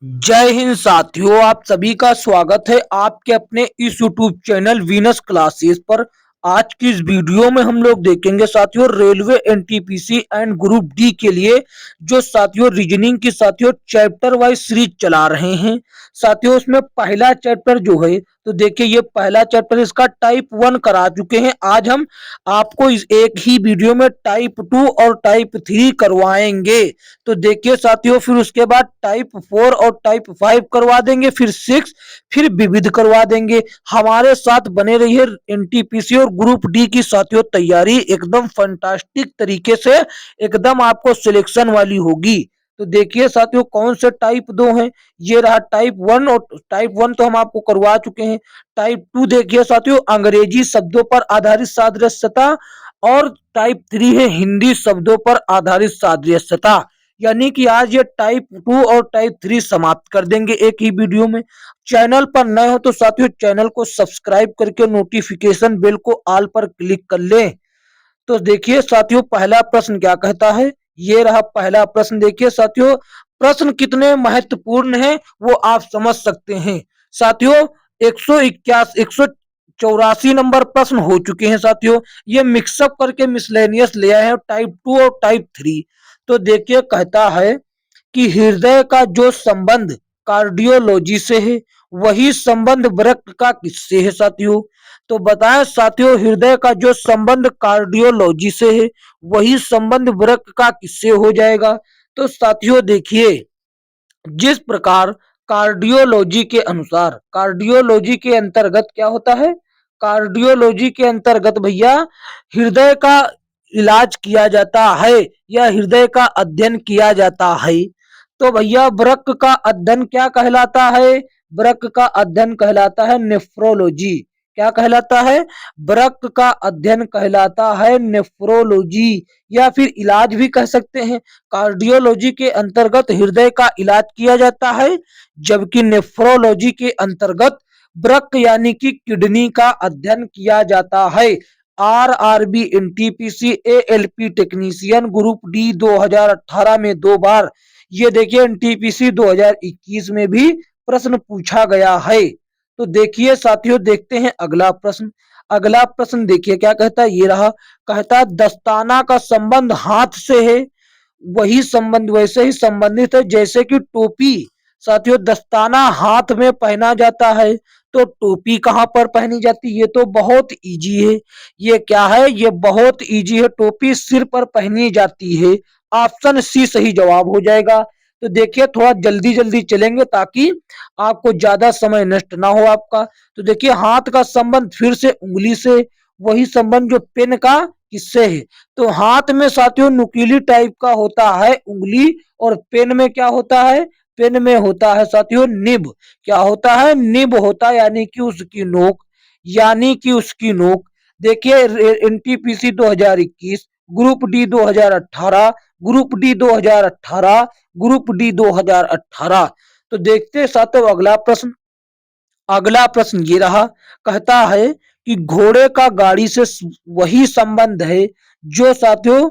जय हिंद साथियों, आप सभी का स्वागत है आपके अपने इस यूट्यूब चैनल वीनस क्लासेस पर। आज की इस वीडियो में हम लोग देखेंगे साथियों railway NTPC and group D के लिए जो साथियों रीजनिंग की साथियों चैप्टर वाइज सीरीज चला रहे हैं। साथियों उसमें पहला चैप्टर जो है तो देखिए ये पहला चैप्टर इसका टाइप 1 करा चुके हैं। आज हम आपको इस एक ही वीडियो में टाइप 2 और टाइप 3 करवाएंगे। तो देखिए साथियों फिर उसके बाद टाइप 4 और टाइप 5 करवा देंगे, फिर 6, फिर विविध करवा देंगे। हमारे साथ बने रहिए। एनटीपीसी और ग्रुप डी की साथियों तैयारी एकदम फंटास्टिक तरीके से एकदम आपको सिलेक्शन वाली होगी। तो देखिए साथियों कौन से टाइप 2 हैं। ये रहा टाइप 1 और टाइप 1 तो हम आपको करवा चुके हैं। टाइप 2 देखिए साथियों अंग्रेजी शब्दों पर आधारित सादृश्यता, और टाइप 3 है हिंदी शब्दों पर आधारित सादृश्यता। यानी कि आज ये टाइप 2 और टाइप 3 समाप्त कर देंगे एक ही वीडियो में। चैनल पर नए हो तो साथियों चैनल को सब्सक्राइब करके नोटिफिकेशन बेल को ऑल पर क्लिक कर लें। तो देखिए साथियों पहला प्रश्न क्या कहता है। ये रहा पहला प्रश्न। देखिए साथियों प्रश्न कितने महत्वपूर्ण हैं वो आप समझ सकते हैं। साथियों 184 नंबर प्रश्न हो चुके हैं। साथियों ये मिक्सअप करके मिसलेनियस ले आए हैं टाइप 2 और टाइप 3। तो देखिए कहता है कि हृदय का जो संबंध कार्डियोलॉजी से है वही संबंध वृक्क का किससे है। साथियों तो बताएं साथियों हृदय का जो संबंध कार्डियोलॉजी से है वही संबंध वृक्क का किससे हो जाएगा। तो साथियों देखिए जिस प्रकार कार्डियोलॉजी के अनुसार कार्डियोलॉजी के अंतर्गत क्या होता है। कार्डियोलॉजी के अंतर्गत भैया हृदय का इलाज किया जाता है या हृदय का अध्ययन किया जाता है। तो भैया वृक्क का अध्ययन क्या कहलाता है। वृक्क का अध्ययन कहलाता है नेफ्रोलॉजी। क्या कहलाता है। वृक्क का अध्ययन कहलाता है नेफ्रोलॉजी, या फिर इलाज भी कह सकते हैं। कार्डियोलॉजी के अंतर्गत हृदय का इलाज किया जाता है, जबकि नेफ्रोलॉजी के अंतर्गत वृक्क यानी कि किडनी का अध्ययन किया जाता है। RRB NTPC ALP technician group D 2018 में 2 बार, ये देखिए एनटीपीसी 2021 में भी प्रश्न पूछा गया है। तो देखिए साथियों देखते हैं अगला प्रश्न। अगला प्रश्न देखिए क्या कहता है। ये रहा कहता है दस्ताना का संबंध हाथ से है वही संबंध वैसे ही संबंधित है जैसे कि टोपी। साथियों दस्ताना हाथ में पहना जाता है तो टोपी कहां पर पहनी जाती है। ये तो बहुत इजी है। ये क्या है ये बहुत इजी है। टोपी सिर पर पहनी जाती है। ऑप्शन सी सही जवाब हो जाएगा। तो देखिए थोड़ा जल्दी जल्दी चलेंगे ताकि आपको ज्यादा समय नष्ट ना हो आपका। तो देखिए हाथ का संबंध फिर से उंगली से, वही संबंध जो पेन का किससे है। तो हाथ में साथियों नुकीली टाइप का होता है उंगली, और पेन में क्या होता है। पेन में होता है साथियों निब। क्या होता है निब होता है यानी कि उसकी नोक, यानी कि उसकी नोक। देखिए NTPC 2021, group D 2018, group D 2018, group D 2018। तो देखते हैं साथियों अगला प्रश्न। अगला प्रश्न ये रहा कहता है कि घोड़े का गाड़ी से वही संबंध है जो साथियों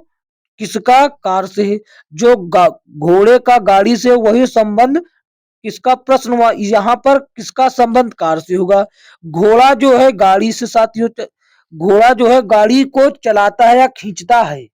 किसका कार से है। जो घोड़े का गाड़ी से वही संबंध किसका प्रश्न हुआ यहाँ पर किसका संबंध कार से होगा। घोड़ा जो है गाड़ी से साथियों घोड़ा जो है गाड़ी को चलाता है या खींचता है,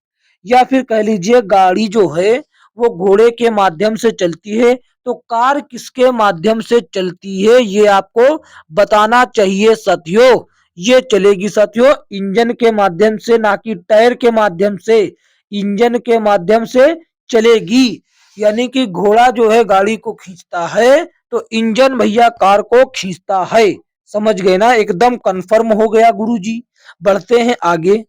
या फिर कह लीजिए गाड़ी जो है वो घोड़े के माध्यम से चलती है। तो कार किसके माध्यम से चलती है ये आपको बताना चाहिए साथियों। ये चलेगी साथियों इंजन के माध्यम से, ना कि टायर के माध्यम से। इंजन के माध्यम से चलेगी। यानी कि घोड़ा जो है गाड़ी को खींचता है तो इंजन भैया कार को खींचता है। समझ गए ना, एकदम कंफर्म हो गया गुरुजी। बढ़ते हैं आगे।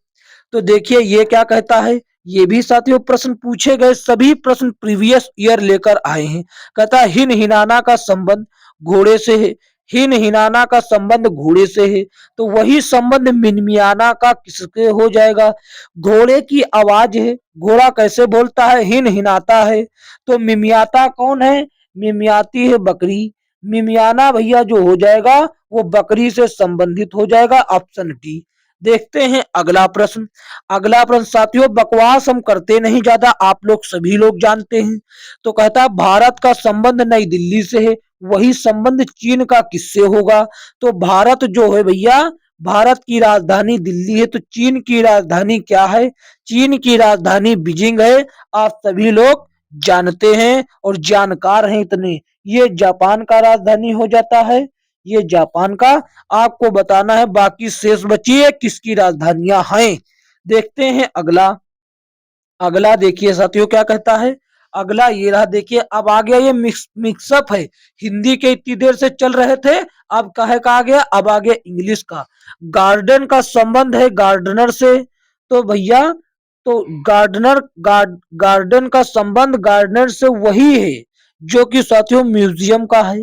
तो देखिए ये क्या कहता है। ये भी साथियों प्रश्न पूछे गए सभी प्रश्न प्रीवियस ईयर लेकर आए हैं। कहता है हिन हिनाना का संबंध घोड़े से है। हिन हिनाना का संबंध घोड़े से है तो वही संबंध मिनमियाना का किसके हो जाएगा। घोड़े की आवाज है, घोड़ा कैसे बोलता है हिन हिनाता है। तो मिमियाता कौन है। मिमियाती है बकरी। मिमियाना भैया जो हो जाएगा वो बकरी से संबंधित हो जाएगा। Option D. देखते हैं अगला प्रश्न। अगला प्रश्न साथियों, बकवास हम करते नहीं ज्यादा, आप लोग सभी लोग जानते हैं। तो कहता है भारत का संबंध नई दिल्ली से है, वही संबंध चीन का किससे होगा? तो भारत जो है भैया, भारत की राजधानी दिल्ली है, तो चीन की राजधानी क्या है? चीन की राजधानी बीजिंग है। आप सभी लोग जानते हैं और जानकार हैं इतने। ये जापान का राजधानी हो जाता है, ये जापान का। आपको बताना है, बाकी शेष बची है किसकी राजधानियां हैं। देखते हैं अगला। अगला देखिए साथियों क्या कहता है। अगला ये रहा, देखिए अब आ गया, ये मिक्सअप है। हिंदी के इतनी देर से चल रहे थे, अब कहे का आ गया, अब आ गया इंग्लिश का। गार्डन का संबंध है गार्डनर से, तो भैया तो गार्डन का संबंध गार्डनर से वही है जो कि साथियों म्यूजियम का है।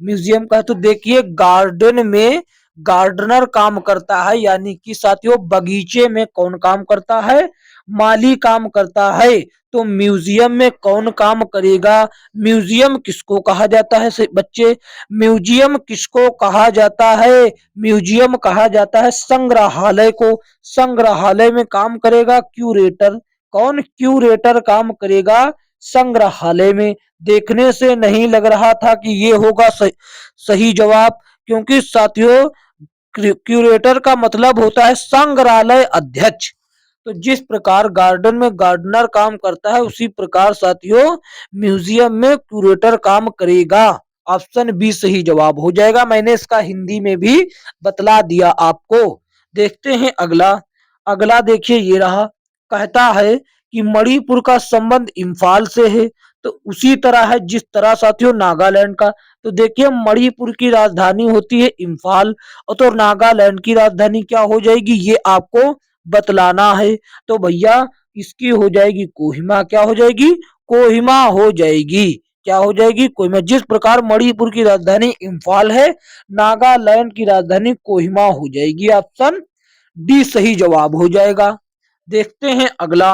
म्यूजियम का है, तो देखिए गार्डन में गार्डनर काम करता है, यानी कि साथियों बगीचे में कौन काम करता है? माली काम करता है। तो म्यूजियम में कौन काम करेगा? म्यूजियम किसको कहा जाता है बच्चे? म्यूजियम किसको कहा जाता है? म्यूजियम कहा जाता है संग्रहालय को। संग्रहालय में काम करेगा क्यूरेटर। कौन? क्यूरेटर काम करेगा संग्रहालय में। देखने से नहीं लग रहा था कि ये होगा सही जवाब, क्योंकि साथियों क्यूरेटर का मतलब होता है संग्रहालय अध्यक्ष। तो जिस प्रकार गार्डन में गार्डनर काम करता है, उसी प्रकार साथियों म्यूजियम में क्यूरेटर काम करेगा। ऑप्शन बी सही जवाब हो जाएगा, मैंने इसका हिंदी में भी बतला दिया आपको। देखते हैं अगला। अगला देखिए ये रहा, कहता है कि मणिपुर का संबंध इम्फाल से है, तो उसी तरह है जिस तरह साथियों नागालैंड का। तो देखिए मणिपुर की राजधानी होती है इम्फाल, और तो नागालैंड की राजधानी क्या हो जाएगी, ये आपको बतलाना है। तो भैया इसकी हो जाएगी कोहिमा। क्या हो जाएगी? कोहिमा हो जाएगी। क्या हो जाएगी? कोहिमा। जिस प्रकार मणिपुर की राजधानी इम्फाल है, नागालैंड की राजधानी कोहिमा हो जाएगी। ऑप्शन डी सही जवाब हो जाएगा। देखते हैं अगला।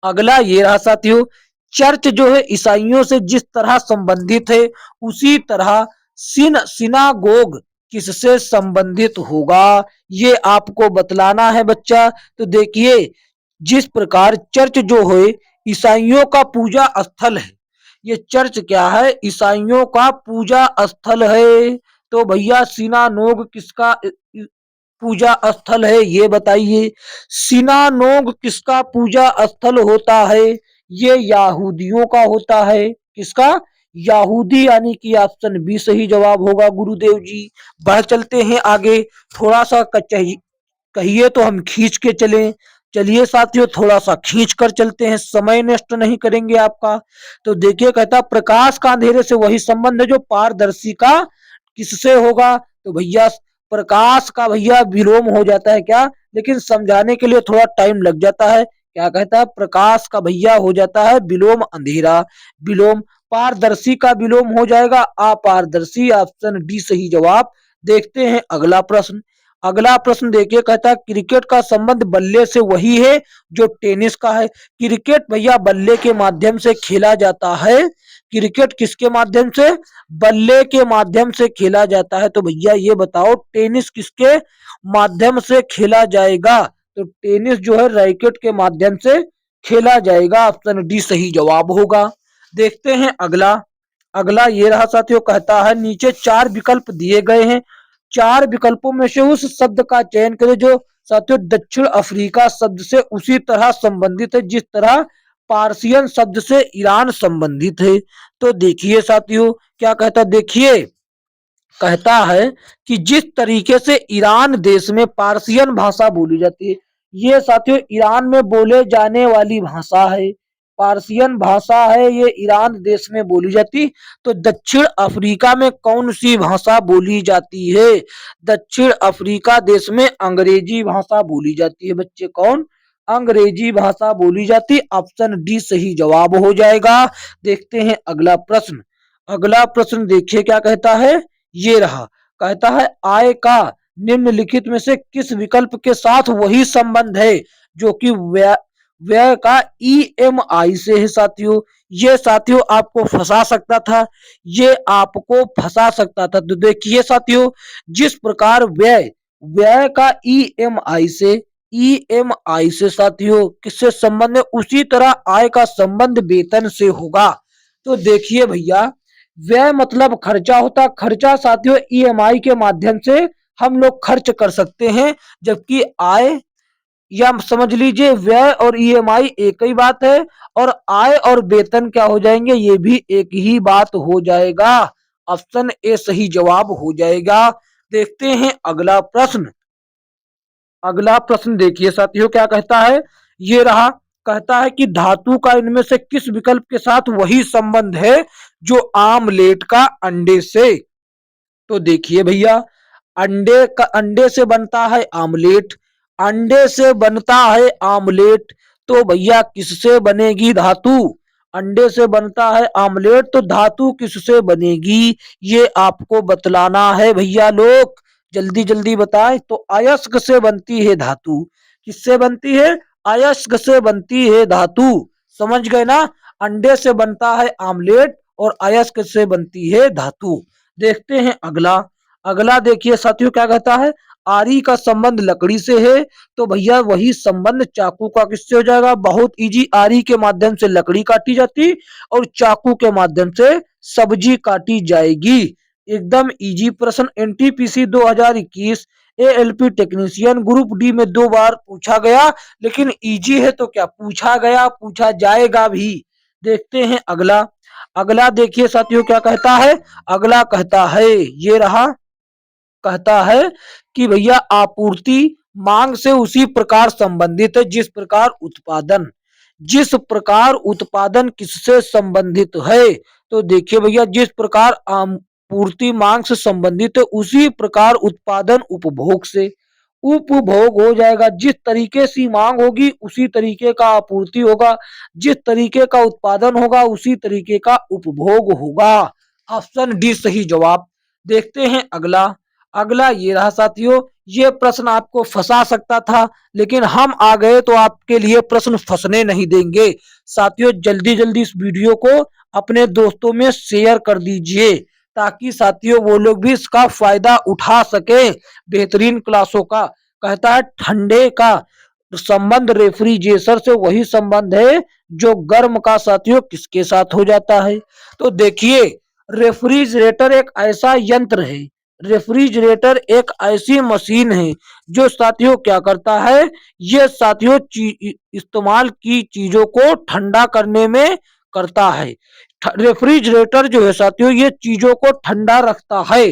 अगला ये रहा साथियों, चर्च जो है ईसाइयों से जिस तरह संबंधित है, उसी तरह सिनागोग किससे संबंधित होगा, ये आपको बतलाना है बच्चा। तो देखिए जिस प्रकार चर्च जो है ईसाइयों का पूजा स्थल है, ये चर्च क्या है? ईसाइयों का पूजा स्थल है। तो भैया सिनागोग किसका पूजा स्थल है, ये बताइए। सिनागोग किसका पूजा स्थल होता है? ये यहूदियों का होता है। किसका? यहूदी, यानी कि ऑप्शन बी सही जवाब होगा गुरुदेव जी। बढ़ चलते हैं आगे। थोड़ा सा कहिए तो हम खींच के चलें। चलिए साथियों थोड़ा सा खींच कर चलते हैं, समय नष्ट नहीं करेंगे आपका। तो देखिए कहता प्रकाश का अंधेरे से वही संबंध है जो पारदर्शी का किससे होगा? तो भैया प्रकाश का भैया विलोम हो जाता है क्या, लेकिन समझाने के लिए थोड़ा टाइम लग जाता है। क्या कहता है? प्रकाश का भैया हो जाता है विलोम अंधेरा। विलोम पारदर्शी का विलोम हो जाएगा अपारदर्शी। ऑप्शन डी सही जवाब। देखते हैं अगला प्रश्न। अगला प्रश्न देखिए कहता है क्रिकेट का संबंध बल्ले से वही है जो टेनिस का है। क्रिकेट भैया बल्ले के माध्यम से खेला जाता है। क्रिकेट किसके माध्यम से? बल्ले के माध्यम से खेला जाता है। तो भैया ये बताओ टेनिस किसके माध्यम से खेला जाएगा? तो टेनिस जो है रैकेट के माध्यम से खेला जाएगा। ऑप्शन डी सही जवाब होगा। देखते हैं अगला। अगला ये रहा साथियों, कहता है नीचे चार विकल्प दिए गए हैं, चार विकल्पों में से उस शब्द का चयन करें जो साथियों दक्षिण अफ्रीका शब्द से उसी तरह संबंधित है जिस तरह पार्सियन शब्द से ईरान संबंधित है। तो देखिए साथियों क्या कहता, देखिए कहता है कि जिस तरीके से ईरान देश में पार्सियन भाषा बोली जाती है, ये साथियों ईरान में बोले जाने वाली भाषा है। पार्सियन भाषा है, ये ईरान देश में बोली जाती। तो दक्षिण अफ्रीका में कौन सी भाषा बोली जाती है? दक्षिण अफ्रीका देश में अंग्रेजी भाषा बोली जाती है बच्चे। कौन? अंग्रेजी भाषा बोली जाती। ऑप्शन डी सही जवाब हो जाएगा। देखते हैं अगला प्रश्न। अगला प्रश्न देखिए क्या कहता है, ये रहा, कहता है आय का निम्नलिखित में से किस विकल्प के साथ वही संबंध है जो कि व्यय व्यय का ईएमआई से है। साथियों ये साथियों आपको फंसा सकता था, ये आपको फंसा सकता था। तो देखिए साथियों जिस प्रकार व्यय व्यय का ईएमआई से साथियों किससे संबंध है, उसी तरह आय का संबंध वेतन से होगा। तो देखिए भैया, व्यय मतलब खर्चा होता, खर्चा साथियों ईएमआई के माध्यम से हम लोग खर्च कर सकते हैं, जबकि आय या समझ लीजिए व्यय और ईएमआई एक ही बात है, और आय और वेतन क्या हो जाएंगे, ये भी एक ही बात हो जाएगा। ऑप्शन ए सही जवाब हो जाएगा। देखते हैं अगला प्रश्न। अगला प्रश्न देखिए साथियों क्या कहता है, ये रहा। कहता है कि धातु का इनमें से किस विकल्प के साथ वही संबंध है जो आमलेट का अंडे से। तो देखिए भैया, अंडे से बनता है आमलेट, अंडे से बनता है आमलेट, तो भैया किससे बनेगी धातु। अंडे से बनता है आमलेट तो धातु किससे बनेगी, ये आपको बतलाना है भैया लोग, जल्दी जल्दी बताएं। तो अयस्क से बनती है धातु। किससे बनती है, अयस्क से बनती है धातु। समझ गए ना, अंडे से बनता है आमलेट और अयस्क से बनती है धातु। देखते हैं अगला। अगला देखिए साथियों क्या कहता है, आरी का संबंध लकड़ी से है, तो भैया वही संबंध चाकू का किससे हो जाएगा, बहुत इजी। आरी के माध्यम से लकड़ी काटी जाती और चाकू के माध्यम से सब्जी काटी जाएगी। एकदम इजी प्रश्न, NTPC 2021 ALP technician group D में 2 बार पूछा गया, लेकिन इजी है तो क्या पूछा गया, पूछा जाएगा भी। देखते हैं अगला। अगला देखिए साथियों क्या कहता है, अगला कहता है, ये रहा। कहता है कि भैया आपूर्ति मांग से उसी प्रकार संबंधित है जिस प्रकार उत्पादन किससे संबंधित है। तो देखिए भैया, जिस प्रकार आपूर्ति मांग से संबंधित है उसी प्रकार उत्पादन उपभोग से। उपभोग हो जाएगा, जिस तरीके से मांग होगी उसी तरीके का आपूर्ति होगा, जिस तरीके का उत्पादन होगा उसी तरीके का उपभोग होगा। ऑप्शन डी सही जवाब। देखते हैं अगला। अगला ये रहा साथियों, ये प्रश्न आपको फंसा सकता था, लेकिन हम आ गए तो आपके लिए प्रश्न फंसने नहीं देंगे। साथियों जल्दी जल्दी इस वीडियो को अपने दोस्तों में शेयर कर दीजिए, ताकि साथियों वो लोग भी इसका फायदा उठा सके बेहतरीन क्लासों का। कहता है ठंडे का संबंध रेफ्रिजरेटर से वही संबंध है जो गर्म का साथियों किसके साथ हो जाता है। तो देखिए, रेफ्रिजरेटर एक ऐसा यंत्र है, रेफ्रिजरेटर एक ऐसी मशीन है जो साथियों क्या करता है, ये साथियों इस्तेमाल की चीजों को ठंडा करने में करता है। रेफ्रिजरेटर जो है साथियों ये चीजों को ठंडा रखता है।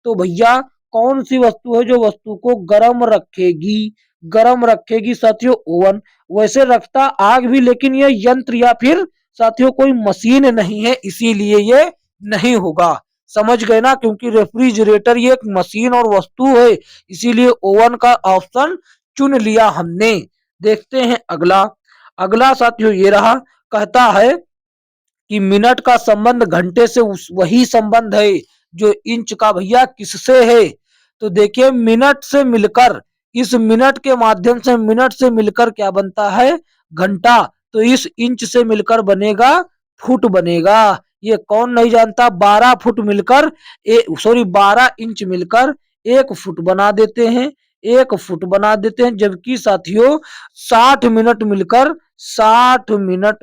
तो भैया कौन सी वस्तु है जो वस्तु को गर्म रखेगी, गर्म रखेगी साथियों, ओवन। वैसे रखता आग भी, लेकिन ये यंत्र या फिर साथियों कोई मशीन नहीं है, इसीलिए ये नहीं होगा। समझ गए ना, क्योंकि रेफ्रिजरेटर ये एक मशीन और वस्तु है, इसीलिए ओवन का ऑप्शन चुन लिया हमने। देखते हैं अगला। अगला साथियों ये रहा। कहता है कि मिनट का संबंध घंटे से वही संबंध है जो इंच का भैया किससे है। तो देखिए, मिनट से मिलकर, इस मिनट के माध्यम से मिनट से मिलकर क्या बनता है, घंटा। तो इस इंच से मिलकर बनेगा फुट बनेगा। ये कौन नहीं जानता, 12 फुट मिलकर 12 इंच मिलकर 1 फुट बना देते हैं, 1 फुट बना देते हैं। जबकि साथियों 60 मिनट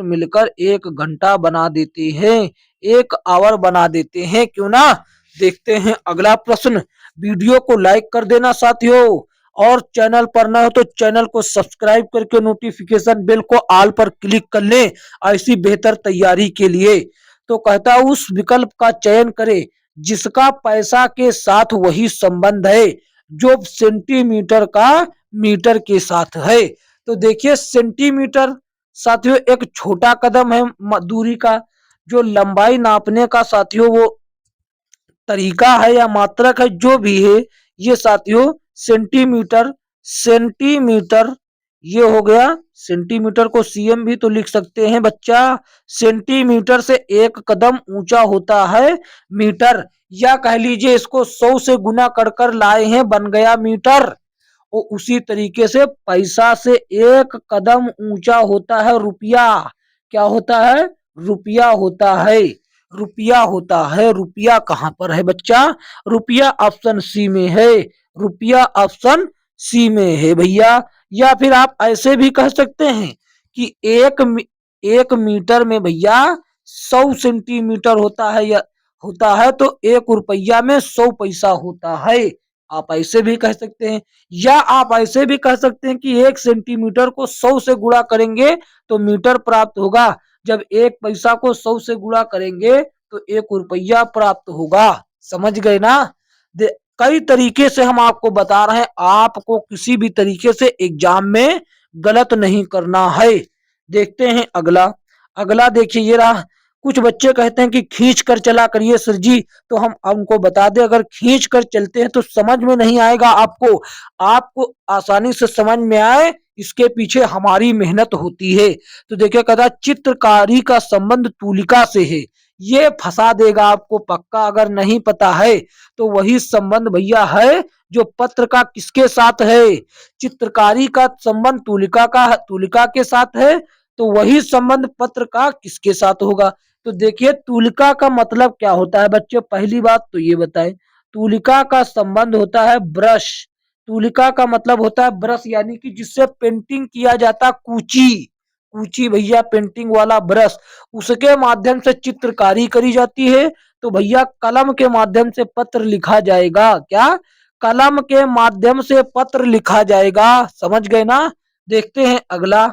मिलकर 1 घंटा बना देते हैं, 1 आवर बना देते हैं, क्यों ना। देखते हैं अगला प्रश्न। वीडियो को लाइक कर देना साथियों, और चैनल पर न हो तो चैनल को सब्सक्राइब करके नोटिफिकेशन बेल को ऑल पर क्लिक कर लें ऐसी बेहतर तैयारी के लिए। तो कहता है उस विकल्प का चयन करें जिसका पैसा के साथ वही संबंध है जो सेंटीमीटर का मीटर के साथ है। तो देखिए, सेंटीमीटर साथियों एक छोटा कदम है दूरी का, जो लंबाई नापने का साथियों वो तरीका है या मात्रक है जो भी है, ये साथियों सेंटीमीटर। सेंटीमीटर ये हो गया, सेंटीमीटर को सीएम भी तो लिख सकते हैं बच्चा। सेंटीमीटर से 1 कदम ऊंचा होता है मीटर, या कह लीजिए इसको 100 से गुना कर कर लाए हैं बन गया मीटर। और उसी तरीके से पैसा से 1 कदम ऊंचा होता है रुपया। क्या होता है, रुपया होता है, रुपया होता है। रुपया कहां पर है बच्चा, रुपया ऑप्शन सी में है। रुपया ऑप्शन सी में है भैया। या फिर आप ऐसे भी कह सकते हैं कि एक मीटर में भैया 100 सेंटीमीटर होता है, या होता है तो 1 रुपया में 100 पैसा होता है। आप ऐसे भी कह सकते हैं। या आप ऐसे भी कह सकते हैं कि 1 सेंटीमीटर को 100 से गुणा करेंगे तो मीटर प्राप्त होगा। जब 1 पैसा को 100 से गुणा करेंगे तो 1 रुपया प्राप्त होगा। समझ गए ना? कई तरीके से हम आपको बता रहे हैं, आपको किसी भी तरीके से एग्जाम में गलत नहीं करना है। देखते हैं अगला। अगला देखिए ये रहा। कुछ बच्चे कहते हैं कि खींच कर चला करिए सर जी, तो हम उनको बता दें अगर खींच कर चलते हैं तो समझ में नहीं आएगा आपको। आपको आसानी से समझ में आए इसके पीछे हमारी मेहनत होती है। तो देखिए कहता चित्रकारी का संबंध तूलिका से है। ये फंसा देगा आपको पक्का। अगर नहीं पता है तो वही संबंध भैया है जो पत्र का किसके साथ है। चित्रकारी का संबंध तूलिका के साथ है, तो वही संबंध पत्र का किसके साथ होगा। तो देखिए तूलिका का मतलब क्या होता है बच्चों, पहली बात तो ये बताएं। तूलिका का संबंध होता है ब्रश। तूलिका का मतलब होता है ब्रश, यानी कि जिससे पेंटिंग किया जाता, कूची। कूची भैया पेंटिंग वाला ब्रश, उसके माध्यम से चित्रकारी करी जाती है। तो भैया कलम के माध्यम से पत्र लिखा जाएगा। क्या? कलम के माध्यम से पत्र लिखा जाएगा। समझ गए ना? देखते हैं अगला।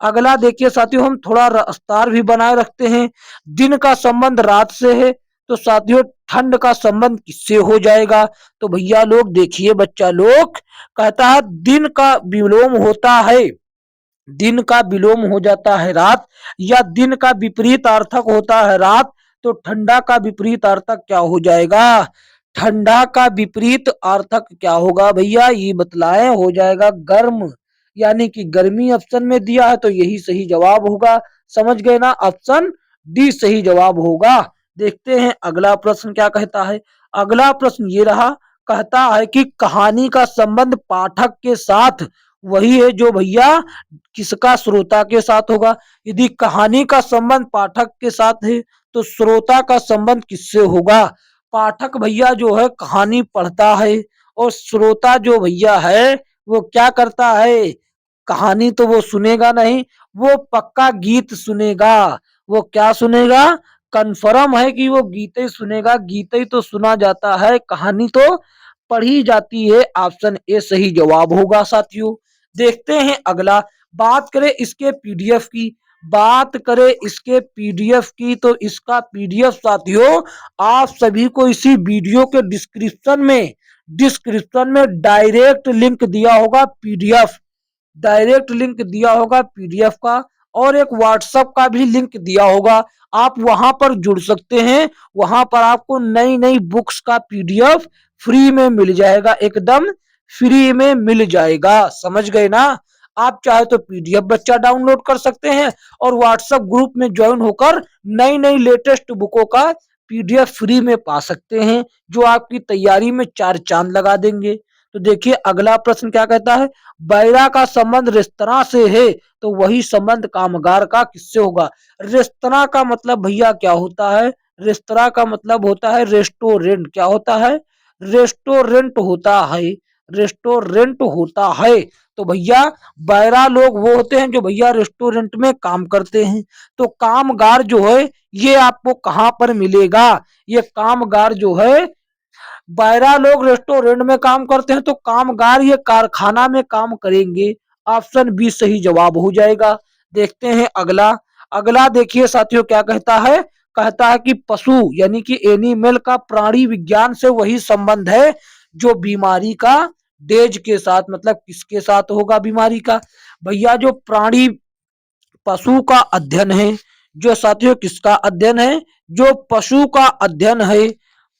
अगला देखिए साथियों, हम थोड़ा रफ्तार भी बनाए रखते हैं। दिन का संबंध रात से है, तो साथियों ठंड का संबंध किससे हो जाएगा। तो भैया लोग देखिए, बच्चा लोग कहता है दिन का विलोम होता है, दिन का विलोम हो जाता है रात, या दिन का विपरीत अर्थक होता है रात। तो ठंडा का विपरीत अर्थक क्या हो जाएगा। ठंडा का विपरीत अर्थक क्या होगा भैया, ये बतलाएं। हो जाएगा गर्म, यानी कि गर्मी ऑप्शन में दिया है तो यही सही जवाब होगा। समझ गए ना? ऑप्शन डी सही जवाब होगा। देखते हैं अगला प्रश्न क्या कहता है। अगला प्रश्न ये रहा। कहता है कि कहानी का संबंध पाठक के साथ वही है जो भैया किसका, श्रोता के साथ होगा। यदि कहानी का संबंध पाठक के साथ है तो श्रोता का संबंध किससे होगा। पाठक भैया जो है कहानी पढ़ता है, और श्रोता जो भैया है वो क्या करता है, कहानी तो वो सुनेगा नहीं, वो पक्का गीत सुनेगा। वो क्या सुनेगा, कन्फर्म है कि वो गीत ही सुनेगा। गीत ही तो सुना जाता है, कहानी तो पढ़ी जाती है। ऑप्शन ए सही जवाब होगा साथियों। देखते हैं अगला। बात करें इसके पीडीएफ की, बात करें इसके पीडीएफ की, तो इसका पीडीएफ साथियों आप सभी को इसी वीडियो के डिस्क्रिप्शन में डायरेक्ट लिंक दिया होगा पीडीएफ, डायरेक्ट लिंक दिया होगा पीडीएफ का, और एक व्हाट्सएप का भी लिंक दिया होगा। आप वहां पर जुड़ सकते हैं। वहां पर आपको नई नई बुक्स का पीडीएफ फ्री में मिल जाएगा, एकदम फ्री में मिल जाएगा। समझ गए ना? आप चाहे तो पीडीएफ बच्चा डाउनलोड कर सकते हैं, और व्हाट्सएप ग्रुप में ज्वाइन होकर नई नई लेटेस्ट बुकों का पीडीएफ फ्री में पा सकते हैं, जो आपकी तैयारी में चार चांद लगा देंगे। तो देखिए अगला प्रश्न क्या कहता है। बैरा का संबंध रेस्तरां से है, तो वही संबंध कामगार का किससे होगा। रेस्तरां का मतलब भैया क्या होता है, रेस्तरां का मतलब होता है रेस्टोरेंट। क्या होता है, रेस्टोरेंट होता है, रेस्टोरेंट होता है। तो भैया बैरा लोग वो होते हैं जो भैया रेस्टोरेंट में काम करते हैं। तो कामगार जो है ये आपको कहां पर मिलेगा, ये कामगार जो है, बैरा लोग रेस्टोरेंट में काम करते हैं तो कामगार ये कारखाना में काम करेंगे। ऑप्शन बी सही जवाब हो जाएगा। देखते हैं अगला। अगला देखिए साथियों क्या कहता है। कहता है कि पशु यानी कि एनिमल का प्राणी विज्ञान से वही संबंध है जो बीमारी का डेज के साथ, मतलब किसके साथ होगा बीमारी का। भैया जो प्राणी पशु का अध्ययन है, जो साथियों किसका अध्ययन है, जो पशु का अध्ययन है,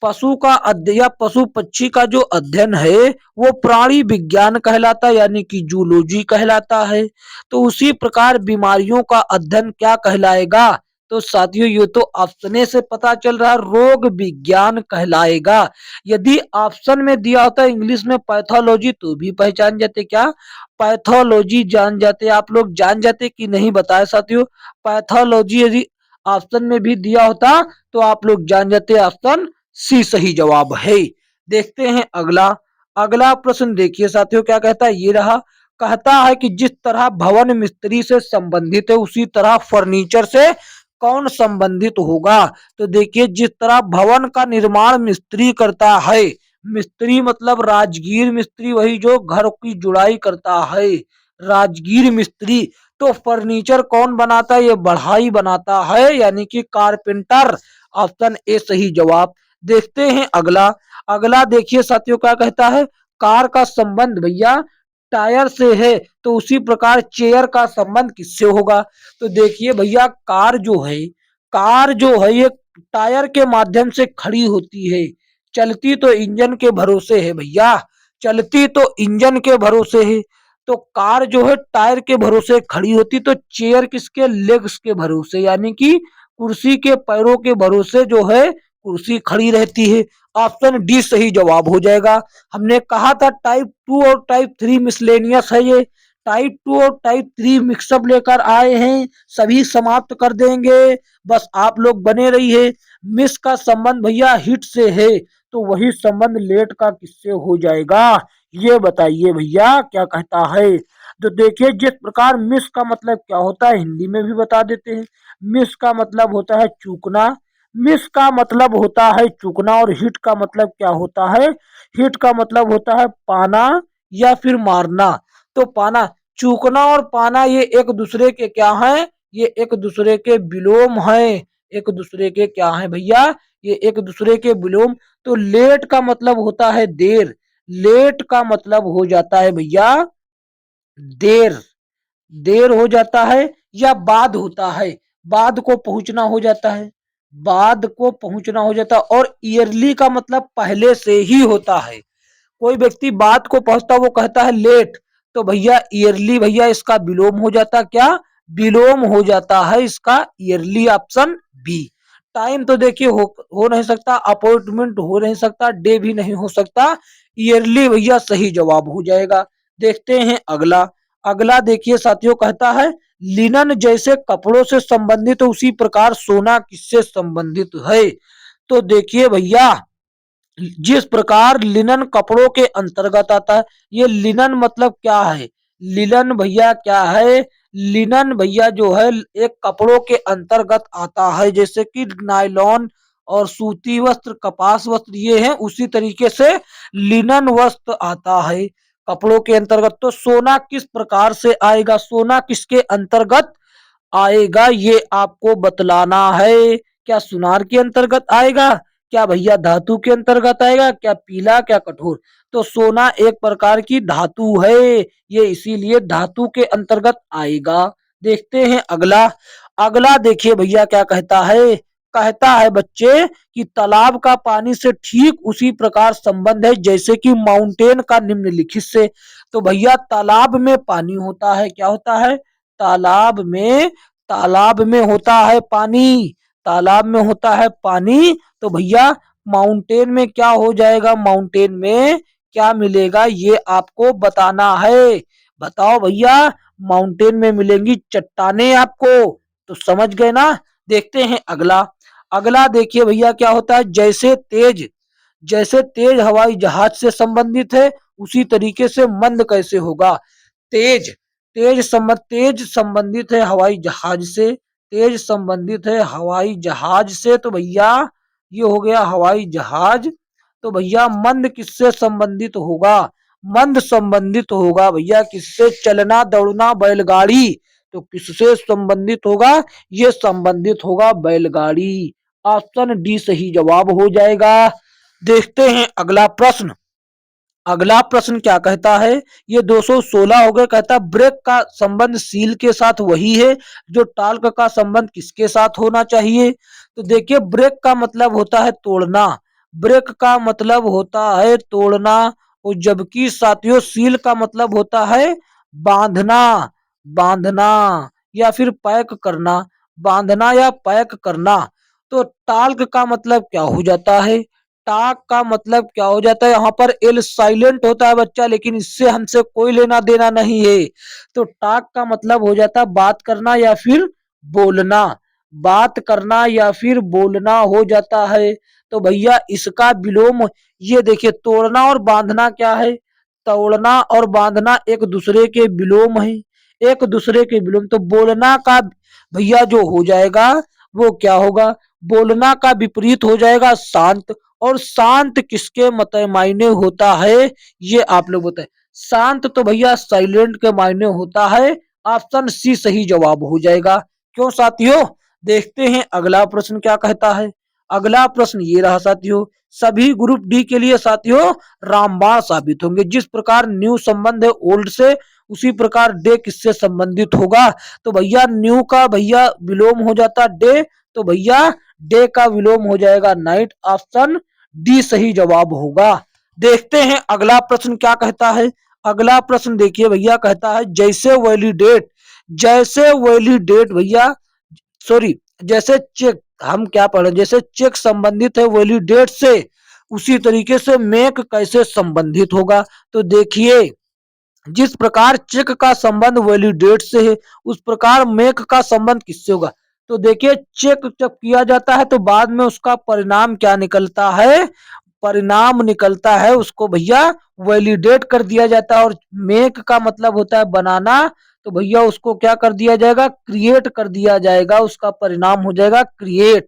पशु का अध्ययन या पशु पक्षी का जो अध्ययन है वो प्राणी विज्ञान कहलाता है, यानी कि जूलॉजी कहलाता है। तो उसी प्रकार बीमारियों का अध्ययन क्या कहलाएगा। तो साथियों ये तो ऑप्शन से पता चल रहा है, रोग विज्ञान कहलाएगा। यदि ऑप्शन में दिया होता इंग्लिश में पैथोलॉजी तो भी पहचान जाते। क्या, पैथोलॉजी जान जाते। आप लोग जान जाते कि नहीं बताए साथियों। पैथोलॉजी यदि ऑप्शन में भी दिया होता तो आप लोग जान जाते। ऑप्शन सी सही जवाब है। देखते हैं अगला। अगला प्रश्न देखिए साथियों क्या कहता है, ये रहा। कहता है कि जिस तरह भवन मिस्त्री से संबंधित है उसी तरह फर्नीचर से कौन संबंधित होगा। तो देखिए जिस तरह भवन का निर्माण मिस्त्री करता है, मिस्त्री मतलब राजगीर मिस्त्री, वही जो घर की जुड़ाई करता है, राजगीर मिस्त्री। तो फर्नीचर कौन बनाता है, ये बढ़ाई बनाता है, यानी कि कारपेंटर। ऑप्शन ए सही जवाब। देखते हैं अगला। अगला देखिए साथियों क्या कहता है, कार का संबंध भैया टायर से है, तो उसी प्रकार चेयर का संबंध किससे होगा। तो देखिए भैया कार जो है ये टायर के माध्यम से खड़ी होती है, चलती तो इंजन के भरोसे है भैया, चलती तो इंजन के भरोसे है। तो कार जो है टायर के भरोसे खड़ी होती, तो चेयर किसके, लेग्स के भरोसे, यानी कि कुर्सी के पैरों के भरोसे जो है कुर्सी खड़ी रहती है। ऑप्शन डी सही जवाब हो जाएगा। हमने कहा था टाइप 2 और टाइप 3 मिसलेनियस है, ये टाइप 2 और टाइप 3 मिक्सअप लेकर आए हैं, सभी समाप्त कर देंगे, बस आप लोग बने रहिए। मिस का संबंध भैया हिट से है, तो वही संबंध लेट का किससे हो जाएगा, ये बताइए भैया क्या कहता है। तो देखिए जिस प्रकार मिस का मतलब क्या होता है हिंदी में भी बता देते हैं। मिस का मतलब होता है चूकना, मिस का मतलब होता है चूकना, और हिट का मतलब क्या होता है, हिट का मतलब होता है पाना या फिर मारना। तो पाना, चूकना और पाना ये एक दूसरे के क्या हैं, ये एक दूसरे के विलोम हैं, एक दूसरे के क्या हैं भैया, ये एक दूसरे के विलोम। तो लेट का मतलब होता है देर, लेट का मतलब हो जाता है भैया देर, देर हो जाता है, या बाद होता है, बाद को पहुंचना हो जाता है, बाद को पहुंचना हो जाता है। और ईयरली का मतलब पहले से ही होता है, कोई व्यक्ति बात को पहुंचता वो कहता है लेट, तो भैया ईयरली भैया इसका विलोम हो जाता, क्या विलोम हो जाता है इसका ईयरली। Option B. टाइम तो देखिए हो नहीं सकता, अपॉइंटमेंट हो नहीं सकता, डे भी नहीं हो सकता, ईयरली भैया सही जवाब हो जाएगा। देखते हैं अगला। अगला देखिए साथियों कहता है, लिनन जैसे कपड़ों से संबंधित है उसी प्रकार सोना किससे संबंधित है। तो देखिए भैया जिस प्रकार लिनन कपड़ों के अंतर्गत आता है, ये लिनन मतलब क्या है, लिनन भैया क्या है, लिनन भैया जो है एक कपड़ों के अंतर्गत आता है, जैसे कि नायलॉन और सूती वस्त्र, कपास वस्त्र ये हैं, उसी तरीके से लिनन वस्त्र आता है कपड़ों के अंतर्गत। तो सोना किस प्रकार से आएगा, सोना किसके अंतर्गत आएगा ये आपको बतलाना है। क्या सुनार के अंतर्गत आएगा, क्या भैया धातु के अंतर्गत आएगा, क्या पीला, क्या कठोर। तो सोना एक प्रकार की धातु है, ये इसीलिए धातु के अंतर्गत आएगा। देखते हैं अगला। अगला देखिए भैया क्या कहता है, कहता है बच्चे कि तालाब का पानी से ठीक उसी प्रकार संबंध है जैसे कि माउंटेन का निम्नलिखित से। तो भैया तालाब में पानी होता है, क्या होता है, तालाब में, तालाब में होता है पानी, तालाब में होता है पानी। तो भैया माउंटेन में क्या हो जाएगा, माउंटेन में क्या मिलेगा ये आपको बताना है। बताओ भैया, माउंटेन में मिलेंगी चट्टाने आपको, तो समझ गए ना। देखते हैं अगला। अगला देखिए भैया क्या होता है, जैसे तेज हवाई जहाज से संबंधित है उसी तरीके से मंद कैसे होगा। तेज, तेज संबंधित है हवाई जहाज से, तेज संबंधित है हवाई जहाज से, तो भैया ये हो गया हवाई जहाज। तो भैया मंद किससे संबंधित होगा, मंद संबंधित होगा भैया किससे, चलना दौड़ना बैलगाड़ी, तो किससे संबंधित होगा, ये संबंधित होगा बैलगाड़ी। ऑप्शन डी सही जवाब हो जाएगा। देखते हैं अगला प्रश्न। अगला प्रश्न क्या कहता है, ये 216 हो गए। कहता ब्रेक का संबंध सील के साथ वही है जो टाल्क का संबंध किसके साथ होना चाहिए। तो देखिए ब्रेक का मतलब होता है तोड़ना, ब्रेक का मतलब होता है तोड़ना, और जबकि साथियों सील का मतलब होता है बांधना, बांधना या फिर पैक करना, बांधना या पैक करना। तो टाल्क का मतलब क्या हो जाता है, टाक का मतलब क्या हो जाता है, यहाँ पर एल साइलेंट होता है बच्चा, लेकिन इससे हमसे कोई लेना देना नहीं है। तो टाक का मतलब हो जाता है बात करना या फिर बोलना, बात करना या फिर बोलना हो जाता है। तो भैया इसका विलोम, ये देखिए तोड़ना और बांधना क्या है, तोड़ना और बांधना एक दूसरे के विलोम है, एक दूसरे के विलोम। तो बोलना का भैया जो हो जाएगा वो क्या होगा, बोलना का विपरीत हो जाएगा शांत। और शांत किसके मायने होता है, ये आप लोग बताएं। शांत तो भैया साइलेंट के मायने होता है। ऑप्शन सी सही जवाब हो जाएगा। क्यों साथियों, देखते हैं अगला प्रश्न क्या कहता है। अगला प्रश्न ये रहा साथियों, सभी ग्रुप डी के लिए साथियों रामबाण साबित होंगे। जिस प्रकार न्यू संबंध है ओल्ड से, उसी प्रकार डे किससे संबंधित होगा। तो भैया न्यू का भैया विलोम हो जाता डे, तो भैया डे का विलोम हो जाएगा नाइट। ऑप्शन डी सही जवाब होगा। देखते हैं अगला प्रश्न क्या कहता है। अगला प्रश्न देखिए भैया, कहता है जैसे वैलिडेट, जैसे वैलिडेट भैया सॉरी, जैसे चेक, हम क्या पढ़े, जैसे चेक संबंधित है वैलिडेट से, उसी तरीके से मेक कैसे संबंधित होगा। तो देखिए जिस प्रकार चेक का संबंध वैलिडेट से है, उस प्रकार मेक का संबंध किससे होगा। तो देखिए चेक जब किया जाता है तो बाद में उसका परिणाम क्या निकलता है, परिणाम निकलता है उसको भैया वैलिडेट कर दिया जाता है। और मेक का मतलब होता है बनाना, तो भैया उसको क्या कर दिया जाएगा, क्रिएट कर दिया जाएगा, उसका परिणाम हो जाएगा क्रिएट।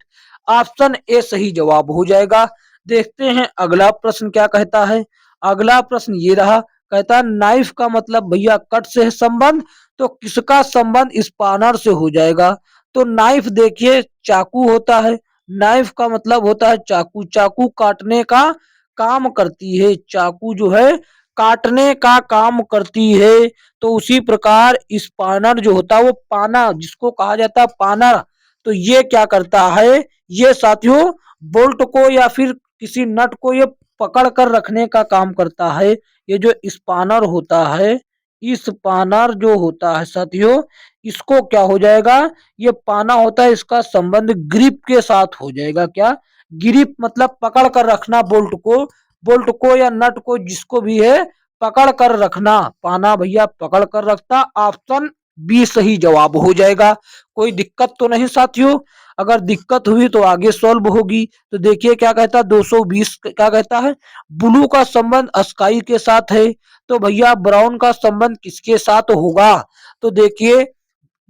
ऑप्शन ए सही जवाब हो जाएगा। देखते हैं अगला प्रश्न क्या कहता है। अगला प्रश्न ये रहा, कहता है नाइफ का मतलब भैया कट से है संबंध, तो किसका संबंध स्पानर से हो जाएगा। तो नाइफ देखिए चाकू होता है, नाइफ का मतलब होता है चाकू, चाकू काटने का काम करती है, चाकू जो है काटने का काम करती है। तो उसी प्रकार स्पानर जो होता है वो पाना, जिसको कहा जाता है पानर, तो ये क्या करता है, ये साथियों बोल्ट को या फिर किसी नट को ये पकड़ कर रखने का काम करता है। ये जो स्पानर होता है, स्पानर जो होता है साथियों, इसको क्या हो जाएगा, ये पाना होता है, इसका संबंध ग्रिप के साथ हो जाएगा। क्या, ग्रिप मतलब पकड़ कर रखना बोल्ट को, बोल्ट को या नट को, जिसको भी है पकड़ कर रखना, पाना भैया पकड़ कर रखता। ऑप्शन बी सही जवाब हो जाएगा। कोई दिक्कत तो नहीं साथियों, अगर दिक्कत हुई तो आगे सॉल्व होगी। तो देखिए क्या कहता है 220 क्या कहता है, ब्लू का संबंध स्काई के साथ है, तो भैया ब्राउन का संबंध किसके साथ होगा। तो देखिए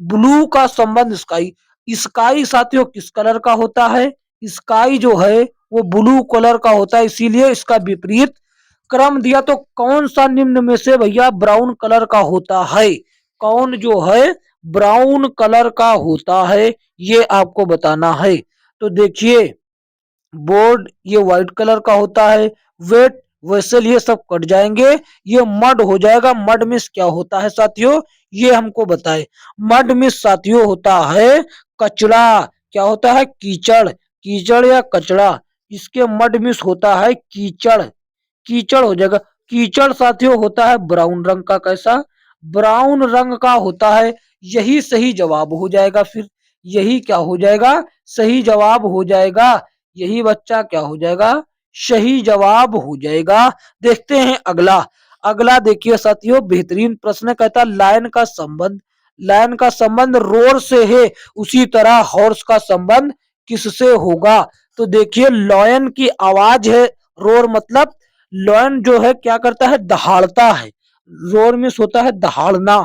ब्लू का संबंध स्काई, स्काई साथियों किस कलर का होता है, स्काई जो है वो ब्लू कलर का होता है, इसीलिए इसका विपरीत क्रम दिया। तो कौन सा निम्न में से भैया ब्राउन कलर का होता है, कौन जो है ब्राउन कलर का होता है, ये आपको बताना है। तो देखिए बोर्ड ये व्हाइट कलर का होता है, वेट वेसल ये सब कट जाएंगे, ये मड हो जाएगा। मड मिस क्या होता है साथियों, ये हमको बताए। मड मिस साथियों होता है कचड़ा, क्या होता है कीचड़, कीचड़ या कचड़ा, इसके मड मिस होता है कीचड़, कीचड़ हो जाएगा। कीचड़ साथियों होता है ब्राउन रंग का, कैसा, ब्राउन रंग का होता है। यही सही जवाब हो जाएगा फिर, यही क्या हो जाएगा, सही जवाब हो जाएगा। यही बच्चा क्या हो जाएगा, सही जवाब हो जाएगा। देखते हैं अगला। अगला देखिए साथियों बेहतरीन प्रश्न, कहता लायन का संबंध, लायन का संबंध रोर से है, उसी तरह हॉर्स का संबंध किससे होगा। तो देखिए लॉयन की आवाज है, रोर मतलब लॉयन जो है क्या करता है, दहाड़ता है। रोर मिस होता है दहाड़ना,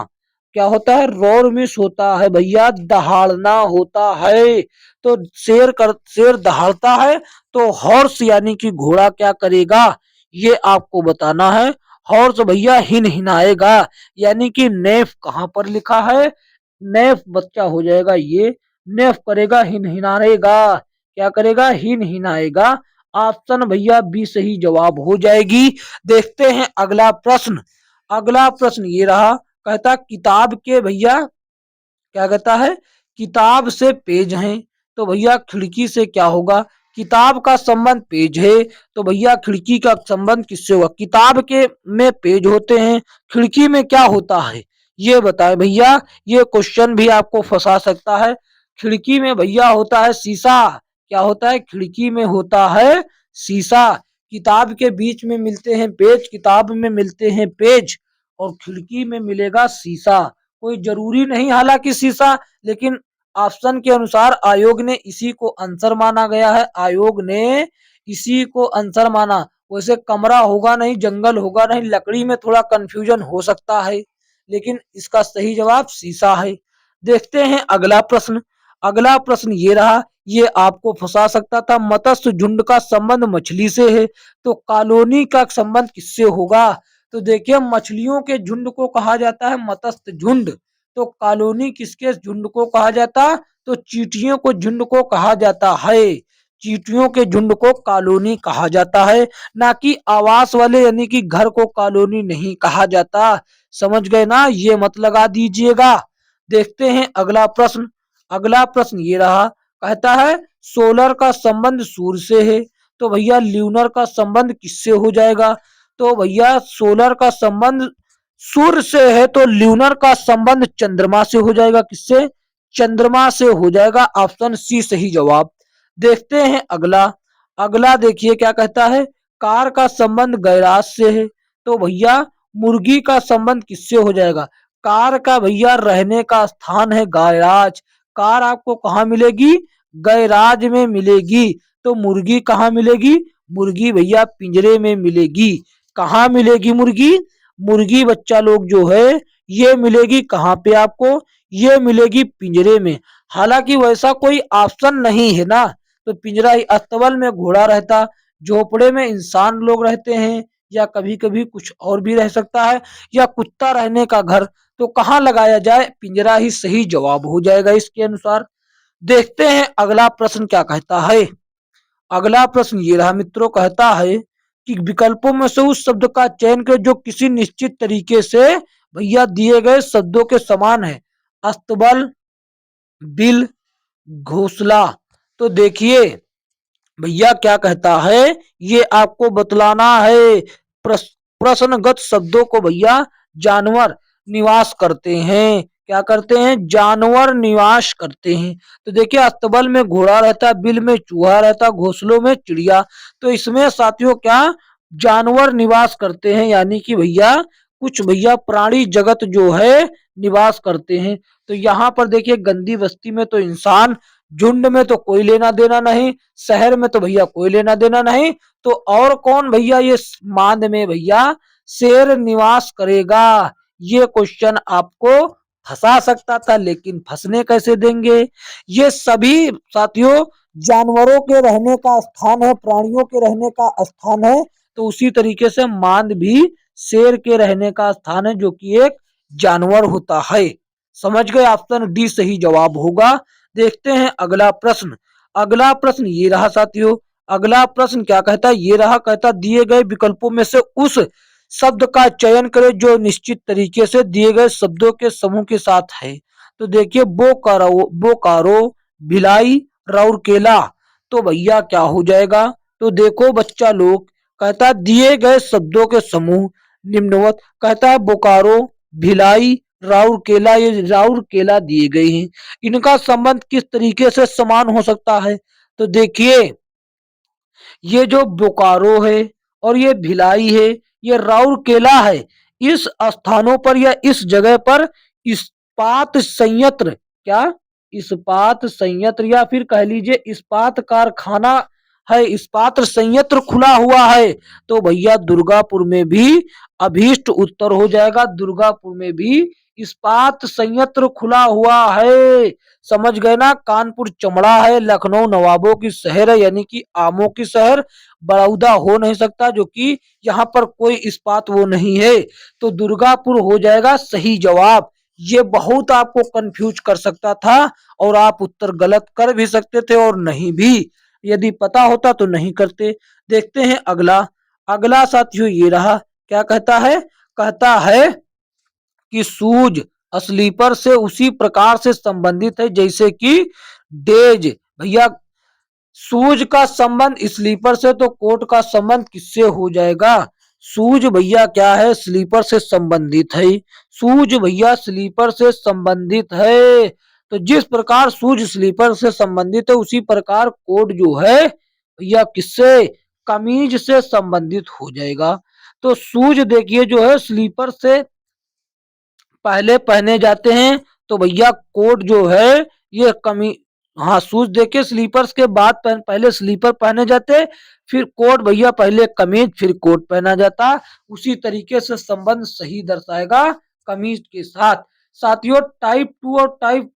क्या होता है, रोर मिस होता है भैया दहाड़ना होता है। तो शेर दहाड़ता है, तो हॉर्स यानी कि घोड़ा क्या करेगा, ये आपको बताना है। हॉर्स भैया हिन हिनाएगा, यानी कि नेफ कहां पर लिखा है, नेफ बच्चा हो जाएगा ये, नेफ करेगा हिन हिनाएगा, क्या करेगा, हिन हिनाएगा। ऑप्शन भैया बी सही जवाब हो जाएगी। देखते हैं अगला प्रश्न। अगला प्रश्न ये रहा, कहता किताब के भैया क्या कहता है, किताब से पेज हैं, तो भैया खिड़की से क्या होगा, किताब का संबंध पेज है, तो भैया खिड़की का संबंध किससे होगा। किताब के में पेज होते हैं, खिड़की में क्या होता है, ये बताएं भैया। ये क्वेश्चन भी आपको फंसा सकता है। खिड़की में भैया होता है शीशा, क्या होता है, खिड़की में होता है शीशा। किताब के बीच में मिलते हैं पेज, किताब में मिलते हैं पेज, और खिड़की में मिलेगा शीशा। कोई जरूरी नहीं हालांकि शीशा, लेकिन ऑप्शन के अनुसार आयोग ने इसी को आंसर माना गया है, आयोग ने इसी को आंसर माना। वैसे कमरा होगा नहीं, जंगल होगा नहीं, लकड़ी में थोड़ा कंफ्यूजन हो सकता है, लेकिन इसका सही जवाब शीशा है। देखते हैं अगला प्रश्न। अगला प्रश्न ये रहा, ये आपको फंसा सकता था। मत्स्य झुंड का संबंध मछली से है, तो कॉलोनी का संबंध किससे होगा? तो देखिए मछलियों के झुंड को कहा जाता है मत्स्य झुंड, तो कॉलोनी किसके झुंड को कहा जाता? तो चींटियों को झुंड को कहा जाता है। चींटियों के झुंड को कॉलोनी कहा जाता है, ना कि आवास वाले यानी कि घर को कॉलोनी नहीं कहा जाता। समझ गए ना, ये मत लगा दीजिएगा। देखते हैं अगला प्रश्न। अगला प्रश्न ये रहा, कहता है सोलर का संबंध सूर्य से है, तो भैया ल्यूनर का संबंध किससे हो जाएगा? तो भैया सोलर का संबंध सूर्य से है, तो ल्यूनर का संबंध चंद्रमा से हो जाएगा। किससे? चंद्रमा से हो जाएगा। ऑप्शन सी सही जवाब। देखते हैं अगला। अगला देखिए क्या कहता है, कार का संबंध गैराज से है, तो भैया मुर्गी का संबंध किससे हो जाएगा? कार का भैया रहने का स्थान है गैराज। कार आपको कहाँ मिलेगी? गैराज में मिलेगी। तो मुर्गी कहाँ मिलेगी? मुर्गी भैया पिंजरे में मिलेगी। कहाँ मिलेगी मुर्गी? मुर्गी बच्चा लोग जो है ये मिलेगी कहाँ पे आपको? ये मिलेगी पिंजरे में। हालांकि वैसा कोई ऑप्शन नहीं है ना, तो पिंजरा ही। अस्तबल में घोड़ा रहता, झोपड़े में इंसान लोग रहते हैं, या कभी कभी कुछ और भी रह सकता है, या कुत्ता रहने का घर। तो कहाँ लगाया जाए? पिंजरा ही सही जवाब हो जाएगा इसके अनुसार। देखते हैं अगला प्रश्न क्या कहता है। अगला प्रश्न ये रहा मित्रों, कहता है कि विकल्पों में से उस शब्द का चयन करें जो किसी निश्चित तरीके से भैया दिए गए शब्दों के समान है। अस्तबल, बिल, घोंसला। तो देखिए भैया क्या कहता है, ये आपको बतलाना है। प्रश्नगत शब्दों को भैया जानवर निवास करते हैं। क्या करते हैं? जानवर निवास करते हैं। तो देखिए अस्तबल में घोड़ा रहता है, बिल में चूहा रहता है, घोंसलों में चिड़िया। तो इसमें साथियों क्या जानवर निवास करते हैं, यानी कि भैया कुछ भैया प्राणी जगत जो है निवास करते हैं। तो यहाँ पर देखिए गंदी बस्ती में तो इंसान, झुंड में तो कोई लेना देना नहीं, शहर में तो भैया कोई लेना देना नहीं, तो और कौन भैया ये मांद में भैया शेर निवास करेगा? ये क्वेश्चन आपको फंसा सकता था, लेकिन फंसने कैसे देंगे? ये सभी साथियों जानवरों के रहने का स्थान है, प्राणियों के रहने का स्थान है। तो उसी तरीके से मांद भी शेर के रहने का स्थान है, जो कि एक जानवर होता है। समझ गए? ऑप्शन डी सही जवाब होगा। देखते हैं अगला प्रश्न। अगला प्रश्न ये रहा साथियों। अगला प्रश्न क्या कहता है? ये रहा, कहता दिए गए विकल्पों में से उस शब्द का चयन करें जो निश्चित तरीके से दिए गए शब्दों के समूह के साथ है। तो देखिए बोकारो, भिलाई, राउरकेला। तो भैया क्या हो जाएगा? तो देखो बच्चा लोग, कहता दिए गए शब्दों के समूह निम्नवत, कहता है बोकारो, भिलाई, राउरकेला। ये राउरकेला दिए गए हैं, इनका संबंध किस तरीके से समान हो सकता है? तो देखिए ये जो बोकारो है और ये भिलाई है, ये राउरकेला है, इस स्थानों पर या इस जगह पर इस्पात संयंत्र, क्या इस्पात संयंत्र या फिर कह लीजिए इस्पात कारखाना है, इस्पात संयंत्र खुला हुआ है। तो भैया दुर्गापुर में भी अभीष्ट उत्तर हो जाएगा। दुर्गापुर में भी इस्पात संयंत्र खुला हुआ है। समझ गए ना? कानपुर चमड़ा है, लखनऊ नवाबों की शहर है, यानी कि आमों की शहर, बड़ौदा हो नहीं सकता, जो कि यहाँ पर कोई इस्पात वो नहीं है। तो दुर्गापुर हो जाएगा सही जवाब। ये बहुत आपको कंफ्यूज कर सकता था, और आप उत्तर गलत कर भी सकते थे और नहीं भी, यदि पता होता तो नहीं करते। देखते हैं अगला। अगला साथियों ये रहा, क्या कहता है? कहता है कि सूज स्लीपर से उसी प्रकार से संबंधित है जैसे कि डेज। भैया सूज का संबंध स्लीपर से, तो कोट का संबंध किससे हो जाएगा? सूज भैया क्या है? स्लीपर से संबंधित है। सूज भैया स्लीपर से संबंधित है। तो जिस प्रकार सूज स्लीपर से संबंधित है, उसी प्रकार कोट जो है भैया किससे? कमीज से संबंधित हो जाएगा। तो सूज देखिए जो है स्लीपर से पहले पहने जाते हैं, तो भैया कोट जो है ये कमी हाँ, शूज देखिए स्लीपर्स के बाद पहले स्लीपर पहने जाते, फिर कोट भैया पहले कमीज फिर कोट पहना जाता। उसी तरीके से संबंध सही दर्शाएगा कमीज के साथ। साथियों टाइप 2 और टाइप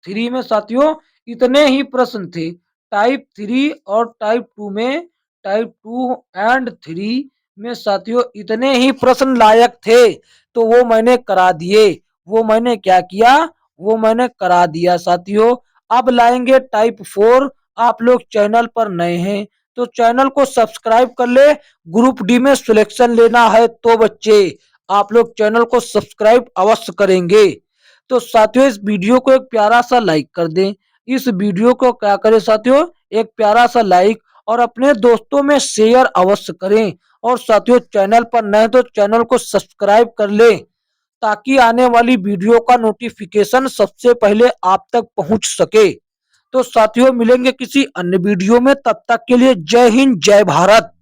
3 में साथियों इतने ही प्रश्न थे। टाइप 3 और टाइप 2 में, टाइप 2 एंड 3 में साथियों इतने ही प्रश्न लायक थे, तो वो मैंने करा दिए। वो मैंने क्या किया, वो मैंने करा दिया साथियों। अब लाएंगे टाइप 4। आप लोग चैनल पर नए हैं तो चैनल को सब्सक्राइब कर ले। ग्रुप डी में सिलेक्शन लेना है तो बच्चे आप लोग चैनल को सब्सक्राइब अवश्य करेंगे। तो साथियों इस वीडियो को एक प्यारा सा लाइक कर दें। इस वीडियो को क्या करें साथियों, एक प्यारा सा लाइक और अपने दोस्तों में शेयर अवश्य करें। और साथियों चैनल पर नए तो चैनल को सब्सक्राइब कर लें, ताकि आने वाली वीडियो का नोटिफिकेशन सबसे पहले आप तक पहुंच सके। तो साथियों मिलेंगे किसी अन्य वीडियो में, तब तक के लिए जय हिंद जय भारत।